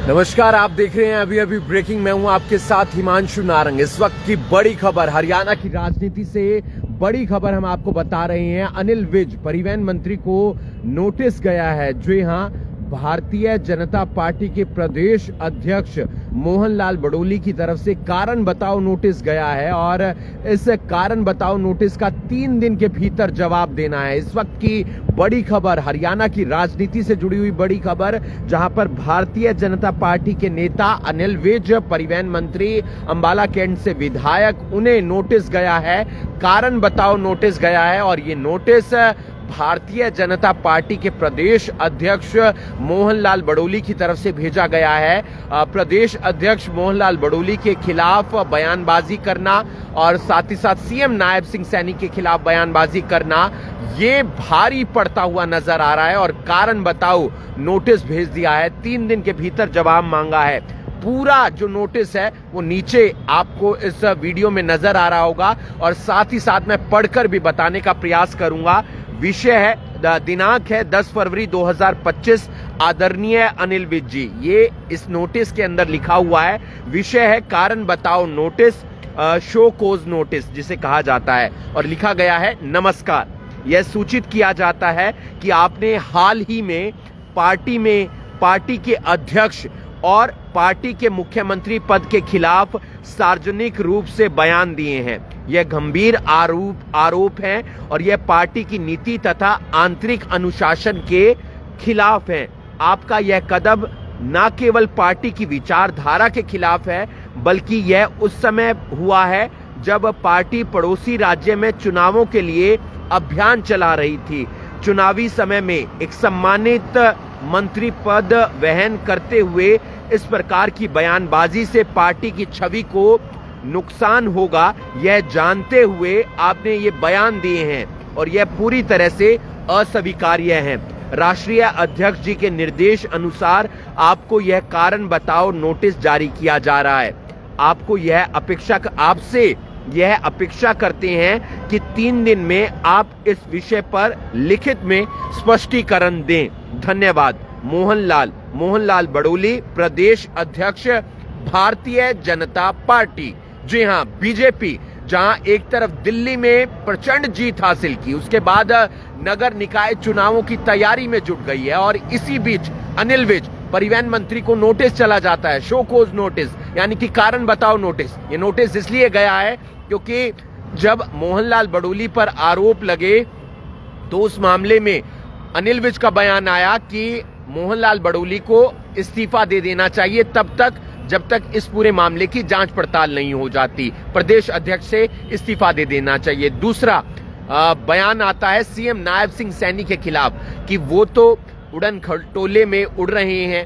नमस्कार, आप देख रहे हैं अभी अभी ब्रेकिंग। मैं हूं आपके साथ हिमांशु नारंग। इस वक्त की बड़ी खबर, हरियाणा की राजनीति से बड़ी खबर हम आपको बता रहे हैं। अनिल विज परिवहन मंत्री को नोटिस गया है। जी हां, भारतीय जनता पार्टी के प्रदेश अध्यक्ष मोहनलाल बडोली की तरफ से कारण बताओ नोटिस गया है और इस कारण बताओ नोटिस का 3 दिन के भीतर जवाब देना है। इस वक्त की बड़ी खबर, हरियाणा की राजनीति से जुड़ी हुई बड़ी खबर, जहां पर भारतीय जनता पार्टी के नेता अनिल विज, परिवहन मंत्री, अंबाला कैंट से विधायक, उन्हें नोटिस गया है, कारण बताओ नोटिस गया है। और ये नोटिस भारतीय जनता पार्टी के प्रदेश अध्यक्ष मोहनलाल बडोली की तरफ से भेजा गया है। प्रदेश अध्यक्ष मोहनलाल बडोली के खिलाफ बयानबाजी करना और साथ ही साथ सीएम नायब सिंह सैनी के खिलाफ बयानबाजी करना, ये भारी पड़ता हुआ नजर आ रहा है और कारण बताओ नोटिस भेज दिया है। 3 दिन के भीतर जवाब मांगा है। पूरा जो नोटिस है वो नीचे आपको इस वीडियो में नजर आ रहा होगा और साथ ही साथ मैं पढ़कर भी बताने का प्रयास करूंगा। विषय है, दिनांक है 10 फरवरी 2025। आदरणीय अनिल विज जी, ये इस नोटिस के अंदर लिखा हुआ है। विषय है कारण बताओ नोटिस, शो कोज नोटिस जिसे कहा जाता है। और लिखा गया है, नमस्कार, यह सूचित किया जाता है कि आपने हाल ही में पार्टी के अध्यक्ष और पार्टी के मुख्यमंत्री पद के खिलाफ सार्वजनिक रूप से बयान दिए हैं। यह गंभीर आरोप हैं और यह पार्टी की नीति तथा आंतरिक अनुशासन के खिलाफ हैं। आपका यह कदम न केवल पार्टी की विचारधारा के खिलाफ है, बल्कि यह उस समय हुआ है जब पार्टी पड़ोसी राज्य में चुनावों के लिए अभियान चला रही थी। चुनावी समय में एक सम्मानित मंत्री पद वहन करते हुए इस प्रकार की बयानबाजी से पार्टी की छवि को नुकसान होगा, यह जानते हुए आपने ये बयान दिए हैं और यह पूरी तरह से अस्वीकार्य है। राष्ट्रीय अध्यक्ष जी के निर्देश अनुसार आपको यह कारण बताओ नोटिस जारी किया जा रहा है। आपसे यह अपेक्षा करते हैं कि 3 दिन में आप इस विषय पर लिखित में स्पष्टीकरण दें। धन्यवाद। मोहनलाल बडोली, प्रदेश अध्यक्ष, भारतीय जनता पार्टी। जी हां, बीजेपी जहां एक तरफ दिल्ली में प्रचंड जीत हासिल की, उसके बाद नगर निकाय चुनावों की तैयारी में जुट गई है और इसी बीच अनिल विज परिवहन मंत्री को नोटिस चला जाता है, शो कोज नोटिस, यानी कि कारण बताओ नोटिस। ये नोटिस इसलिए गया है क्योंकि जब मोहनलाल बडोली पर आरोप लगे तो उस मामले में अनिल विज का बयान आया कि मोहनलाल बडोली को इस्तीफा दे देना चाहिए जब तक इस पूरे मामले की जांच पड़ताल नहीं हो जाती। प्रदेश अध्यक्ष से इस्तीफा दे देना चाहिए। दूसरा बयान आता है सीएम नायब सिंह सैनी के खिलाफ कि वो तो उड़न खटोले में उड़ रहे हैं।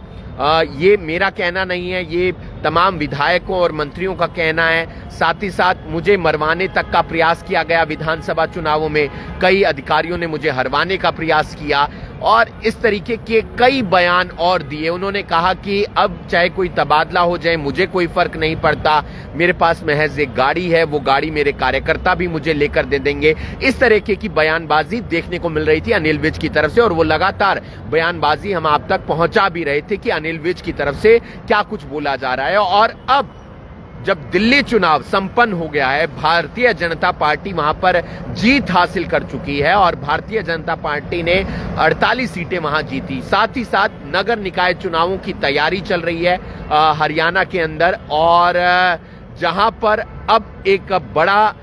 ये मेरा कहना नहीं है, ये तमाम विधायकों और मंत्रियों का कहना है। साथ ही साथ मुझे मरवाने तक का प्रयास किया गया विधानसभा चुनावों में, कई अधिकारियों ने मुझे हरवाने का प्रयास किया और इस तरीके के कई बयान और दिए। उन्होंने कहा कि अब चाहे कोई तबादला हो जाए मुझे कोई फर्क नहीं पड़ता, मेरे पास महज एक गाड़ी है, वो गाड़ी मेरे कार्यकर्ता भी मुझे लेकर दे देंगे। इस तरीके की बयानबाजी देखने को मिल रही थी अनिल विज की तरफ से और वो लगातार बयानबाजी हम आप तक पहुंचा भी रहे थे कि अनिल विज की तरफ से क्या कुछ बोला जा रहा है। और अब जब दिल्ली चुनाव संपन्न हो गया है, भारतीय जनता पार्टी वहां पर जीत हासिल कर चुकी है और भारतीय जनता पार्टी ने 48 सीटें वहां जीती। साथ ही साथ नगर निकाय चुनावों की तैयारी चल रही है हरियाणा के अंदर और जहां पर अब एक बड़ा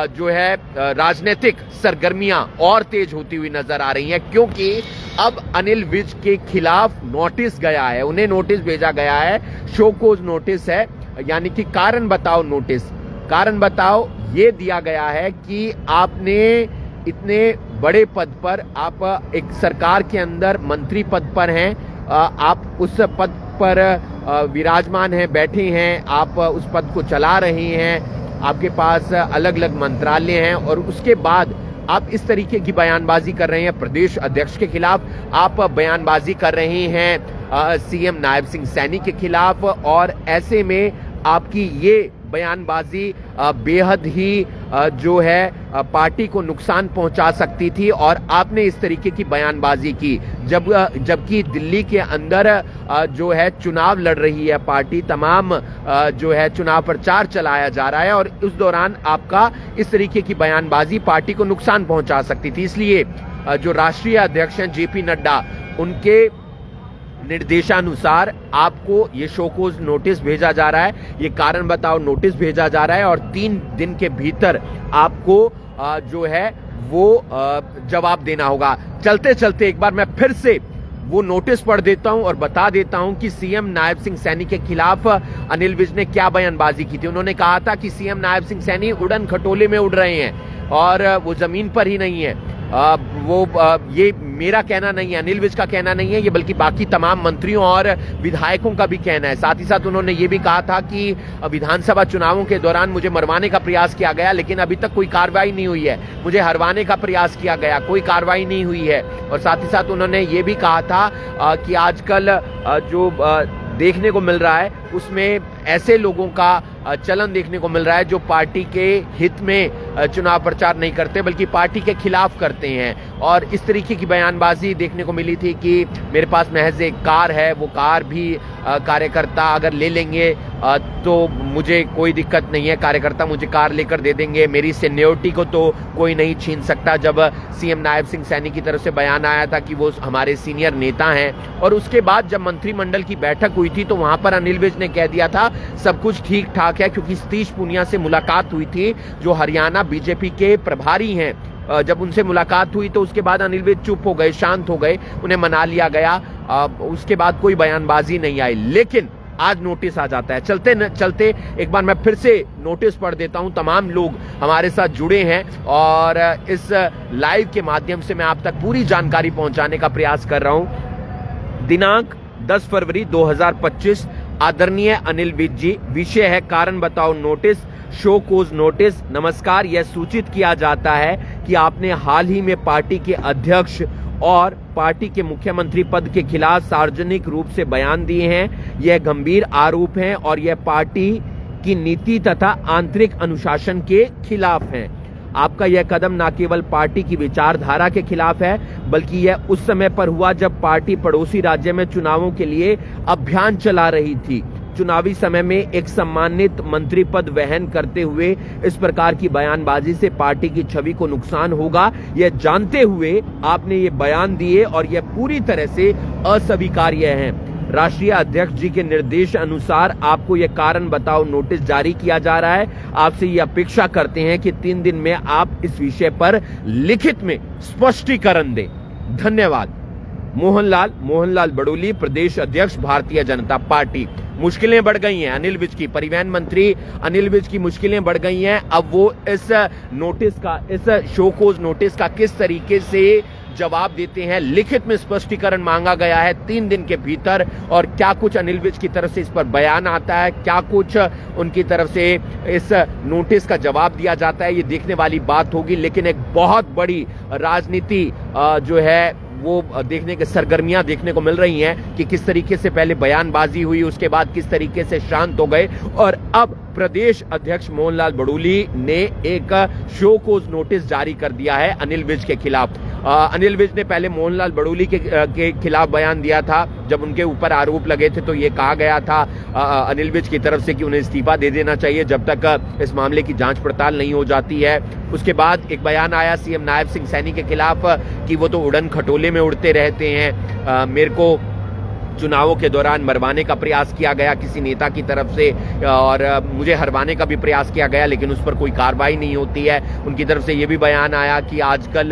जो है राजनीतिक सरगर्मियां और तेज होती हुई नजर आ रही हैं, क्योंकि अब अनिल विज के खिलाफ नोटिस गया है, उन्हें नोटिस भेजा गया है, शो कोज नोटिस है, यानी कि कारण बताओ नोटिस। कारण बताओ ये दिया गया है कि आपने इतने बड़े पद पर, आप एक सरकार के अंदर मंत्री पद पर हैं, आप उस पद पर विराजमान हैं, बैठे हैं, आप उस पद को चला रहे हैं, आपके पास अलग अलग मंत्रालय हैं और उसके बाद आप इस तरीके की बयानबाजी कर रहे हैं। प्रदेश अध्यक्ष के खिलाफ आप बयानबाजी कर रहे हैं, सीएम नायब सिंह सैनी के खिलाफ, और ऐसे में आपकी ये बयानबाजी बेहद ही जो है पार्टी को नुकसान पहुंचा सकती थी और आपने इस तरीके की बयानबाजी की जबकि दिल्ली के अंदर जो है चुनाव लड़ रही है पार्टी, तमाम जो है चुनाव प्रचार चलाया जा रहा है और उस दौरान आपका इस तरीके की बयानबाजी पार्टी को नुकसान पहुंचा सकती थी। इसलिए जो राष्ट्रीय अध्यक्ष हैं जेपी नड्डा, उनके निर्देशानुसार आपको ये शोकॉज नोटिस भेजा जा रहा है, ये कारण बताओ नोटिस भेजा जा रहा है और 3 दिन के भीतर आपको जो है वो जवाब देना होगा। चलते चलते एक बार मैं फिर से वो नोटिस पढ़ देता हूं और बता देता हूं कि सीएम नायब सिंह सैनी के खिलाफ अनिल विज ने क्या बयानबाजी की थी। उन्होंने कहा था कि सीएम नायब सिंह सैनी उड़न खटोले में उड़ रहे हैं और वो जमीन पर ही नहीं है। ये मेरा कहना नहीं है, अनिल विज का कहना नहीं है ये, बल्कि बाकी तमाम मंत्रियों और विधायकों का भी कहना है। साथ ही साथ उन्होंने ये भी कहा था कि विधानसभा चुनावों के दौरान मुझे मरवाने का प्रयास किया गया लेकिन अभी तक कोई कार्रवाई नहीं हुई है, मुझे हरवाने का प्रयास किया गया, कोई कार्रवाई नहीं हुई है। और साथ ही साथ उन्होंने ये भी कहा था कि आजकल जो देखने को मिल रहा है उसमें ऐसे लोगों का चलन देखने को मिल रहा है जो पार्टी के हित में चुनाव प्रचार नहीं करते बल्कि पार्टी के खिलाफ करते हैं। और इस तरीके की बयानबाजी देखने को मिली थी कि मेरे पास महज एक कार है, वो कार भी कार्यकर्ता अगर ले लेंगे तो मुझे कोई दिक्कत नहीं है, कार्यकर्ता मुझे कार लेकर दे देंगे, मेरी सीनियरिटी को तो कोई नहीं छीन सकता। जब सीएम नायब सिंह सैनी की तरफ से बयान आया था कि वो हमारे सीनियर नेता हैं और उसके बाद जब मंत्रिमंडल की बैठक हुई थी तो वहां पर अनिल विज ने कह दिया था सब कुछ ठीक ठाक है, क्योंकि सतीश पूनिया से मुलाकात हुई थी जो हरियाणा बीजेपी के प्रभारी हैं। जब उनसे मुलाकात हुई तो उसके बाद अनिल विज चुप हो गए, शांत हो गए, उन्हें मना लिया गया, उसके बाद कोई बयानबाजी नहीं आई। लेकिन आज नोटिस आ जाता है। चलते चलते एक बार मैं फिर से नोटिस पढ़ देता हूं। तमाम लोग हमारे साथ जुड़े हैं और इस लाइव के माध्यम से मैं आप तक पूरी जानकारी पहुंचाने का प्रयास कर रहा हूं। दिनांक 10 फरवरी 2025, आदरणीय अनिल विज जी, विषय है कारण बताओ नोटिस, शो कोज नोटिस। नमस्कार, यह सूचित किया जाता है कि आपने हाल ही में पार्टी के अध्यक्ष और पार्टी के मुख्यमंत्री पद के खिलाफ सार्वजनिक रूप से बयान दिए हैं। यह गंभीर आरोप हैं और यह पार्टी की नीति तथा आंतरिक अनुशासन के खिलाफ हैं। आपका यह कदम न केवल पार्टी की विचारधारा के खिलाफ है बल्कि यह उस समय पर हुआ जब पार्टी पड़ोसी राज्य में चुनावों के लिए अभियान चला रही थी। चुनावी समय में एक सम्मानित मंत्री पद वहन करते हुए इस प्रकार की बयानबाजी से पार्टी की छवि को नुकसान होगा, यह जानते हुए आपने ये बयान दिए और यह पूरी तरह से अस्वीकार्य है। राष्ट्रीय अध्यक्ष जी के निर्देश अनुसार आपको यह कारण बताओ नोटिस जारी किया जा रहा है। आपसे ये अपेक्षा करते हैं कि 3 दिन में आप इस विषय पर लिखित में स्पष्टीकरण दें। धन्यवाद। मोहनलाल बड़ोली, प्रदेश अध्यक्ष, भारतीय जनता पार्टी। मुश्किलें बढ़ गई हैं अनिल विज की, परिवहन मंत्री अनिल विज की मुश्किलें बढ़ गई हैं। अब वो इस नोटिस का, इस शोकॉज नोटिस का किस तरीके से जवाब देते हैं। लिखित में स्पष्टीकरण मांगा गया है 3 दिन के भीतर और क्या कुछ अनिल विज की तरफ से इस पर बयान आता है, क्या कुछ उनकी तरफ से इस नोटिस का जवाब दिया जाता है, ये देखने वाली बात होगी। लेकिन एक बहुत बड़ी राजनीति जो है वो देखने के सरगर्मियां देखने को मिल रही हैं कि किस तरीके से पहले बयानबाजी हुई, उसके बाद किस तरीके से शांत हो गए और अब प्रदेश अध्यक्ष मोहनलाल बड़ोली ने एक शोकॉज नोटिस जारी कर दिया है अनिल विज के खिलाफ। अनिल विज ने पहले मोहनलाल बड़ोली के खिलाफ बयान दिया था। जब उनके ऊपर आरोप लगे थे तो ये कहा गया था अनिल विज की तरफ से कि उन्हें इस्तीफा दे देना चाहिए जब तक इस मामले की जांच पड़ताल नहीं हो जाती है। उसके बाद एक बयान आया सीएम नायब सिंह सैनी के खिलाफ कि वो तो उड़न खटोले में उड़ते रहते हैं, मेरे को चुनावों के दौरान मरवाने का प्रयास किया गया किसी नेता की तरफ से और मुझे हरवाने का भी प्रयास किया गया लेकिन उस पर कोई कार्रवाई नहीं होती है। उनकी तरफ से ये भी बयान आया कि आजकल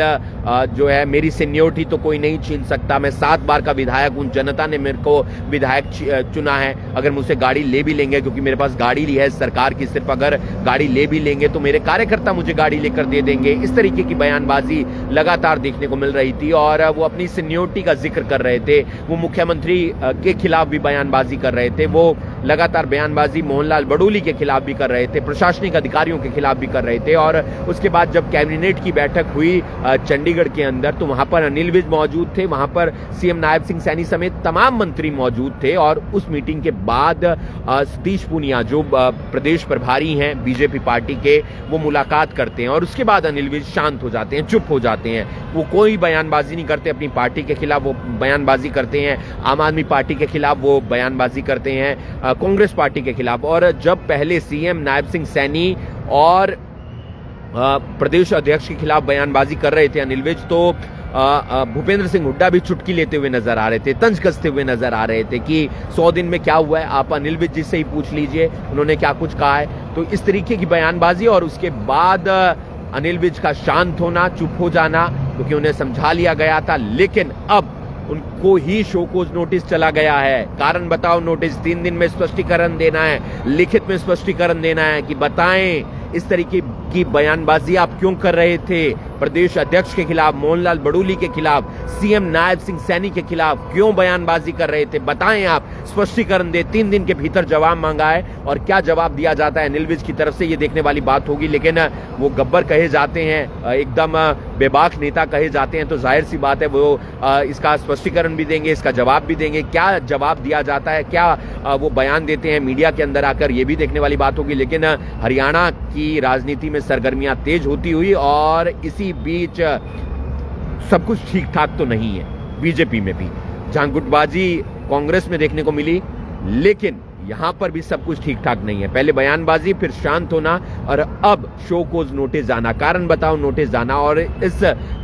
जो है मेरी सीनियरिटी तो कोई नहीं छीन सकता, मैं 7 बार का विधायक हूं, जनता ने मेरे को विधायक चुना है, अगर मुझसे गाड़ी ले भी लेंगे क्योंकि मेरे पास गाड़ी ली है सरकार की, सिर्फ अगर गाड़ी ले भी लेंगे तो मेरे कार्यकर्ता मुझे गाड़ी लेकर दे देंगे। इस तरीके की बयानबाजी लगातार देखने को मिल रही थी और वो अपनी सीनियरिटी का जिक्र कर रहे थे। वो मुख्यमंत्री के खिलाफ भी बयानबाजी कर रहे थे। वो लगातार बयानबाजी मोहनलाल बड़ोली के खिलाफ भी कर रहे थे, प्रशासनिक अधिकारियों के खिलाफ भी कर रहे थे। और उसके बाद जब कैबिनेट की बैठक हुई चंडीगढ़ के अंदर, तो वहां पर अनिल विज मौजूद थे, वहां पर सीएम नायब सिंह सैनी समेत तमाम मंत्री मौजूद थे। और उस मीटिंग के बाद सतीश पूनिया जो प्रदेश प्रभारी हैं बीजेपी पार्टी के, वो मुलाकात करते हैं और उसके बाद अनिल विज शांत हो जाते हैं, चुप हो जाते हैं। वो कोई बयानबाजी नहीं करते अपनी पार्टी के खिलाफ, वो बयानबाजी करते हैं आम आदमी पार्टी के खिलाफ, वो बयानबाजी करते हैं कांग्रेस पार्टी के खिलाफ। और जब पहले सीएम नायब सिंह सैनी और प्रदेश अध्यक्ष के खिलाफ बयानबाजी कर रहे थे अनिल विज, तो भूपेंद्र सिंह हुड्डा भी चुटकी लेते हुए नजर आ रहे थे, तंज कसते हुए नजर आ रहे थे कि 100 दिन में क्या हुआ है, आप अनिल विज जी से ही पूछ लीजिए, उन्होंने क्या कुछ कहा है। तो इस तरीके की बयानबाजी और उसके बाद अनिल विज का शांत होना, चुप हो जाना, क्योंकि उन्हें समझा लिया गया था। लेकिन अब उनको ही शोकोज नोटिस चला गया है, कारण बताओ नोटिस, 3 दिन में स्पष्टीकरण देना है, लिखित में स्पष्टीकरण देना है कि बताएं इस तरीके की बयानबाजी आप क्यों कर रहे थे प्रदेश अध्यक्ष के खिलाफ, मोहनलाल बड़ोली के खिलाफ, सीएम नायब सिंह सैनी के खिलाफ क्यों बयानबाजी कर रहे थे, बताएं, आप स्पष्टीकरण दे। 3 दिन के भीतर जवाब मांगा है और क्या जवाब दिया जाता है अनिल विज की तरफ से, ये देखने वाली बात होगी। लेकिन वो गब्बर कहे जाते हैं, एकदम बेबाक नेता कहे जाते हैं, तो जाहिर सी बात है वो इसका स्पष्टीकरण भी देंगे, इसका जवाब भी देंगे। क्या जवाब दिया जाता है, क्या वो बयान देते हैं मीडिया के अंदर आकर, ये भी देखने वाली बात होगी। लेकिन हरियाणा की राजनीति में सरगर्मियां तेज होती हुई और इसी बीच सब कुछ ठीक ठाक तो नहीं है बीजेपी में भी, जहां गुटबाजी कांग्रेस में देखने को मिली, लेकिन यहां पर भी सब कुछ ठीक ठाक नहीं है। पहले बयानबाजी, फिर शांत होना और अब शो कोज नोटिस जाना, कारण बताओ नोटिस जाना। और इस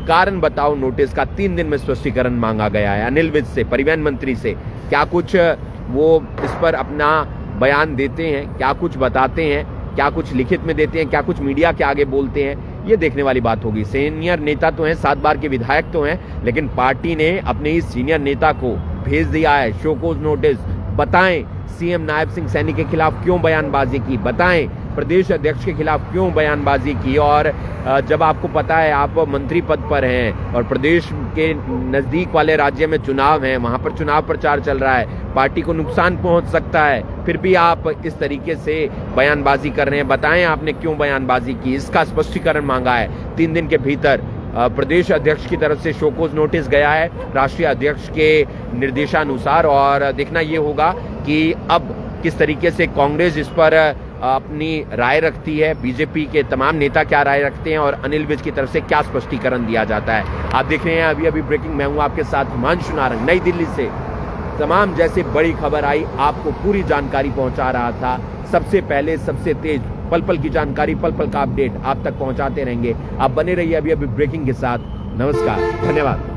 कारण बताओ नोटिस का 3 दिन में स्पष्टीकरण मांगा गया है अनिल विज से, परिवहन मंत्री से। क्या कुछ वो इस पर अपना बयान देते हैं, क्या कुछ बताते हैं, क्या कुछ लिखित में देते हैं, क्या कुछ मीडिया के आगे बोलते हैं, ये देखने वाली बात होगी। सीनियर नेता तो हैं, 7 बार के विधायक तो हैं, लेकिन पार्टी ने अपने इस सीनियर नेता को भेज दिया है शोकोज नोटिस। बताएं सीएम नायब सिंह सैनी के खिलाफ क्यों बयानबाजी की, बताएं प्रदेश अध्यक्ष के खिलाफ क्यों बयानबाजी की। और जब आपको पता है आप मंत्री पद पर हैं और प्रदेश के नजदीक वाले राज्य में चुनाव है, वहां पर चुनाव प्रचार चल रहा है, पार्टी को नुकसान पहुंच सकता है, फिर भी आप इस तरीके से बयानबाजी कर रहे हैं। बताएं आपने क्यों बयानबाजी की, इसका स्पष्टीकरण मांगा है। 3 दिन के भीतर प्रदेश अध्यक्ष की तरफ से शोकोज नोटिस गया है राष्ट्रीय अध्यक्ष के निर्देशानुसार। और देखना यह होगा कि अब किस तरीके से कांग्रेस इस पर अपनी राय रखती है, बीजेपी के तमाम नेता क्या राय रखते हैं और अनिल विज की तरफ से क्या स्पष्टीकरण दिया जाता है। आप देख रहे हैं अभी ब्रेकिंग, मैं हूं आपके साथ हिमांशु नारंग, नई दिल्ली से। तमाम जैसे बड़ी खबर आई आपको पूरी जानकारी पहुंचा रहा था, सबसे पहले सबसे तेज, पल पल की जानकारी, पल पल का अपडेट आप तक पहुंचाते रहेंगे। आप बने रहिए अभी ब्रेकिंग के साथ। नमस्कार, धन्यवाद।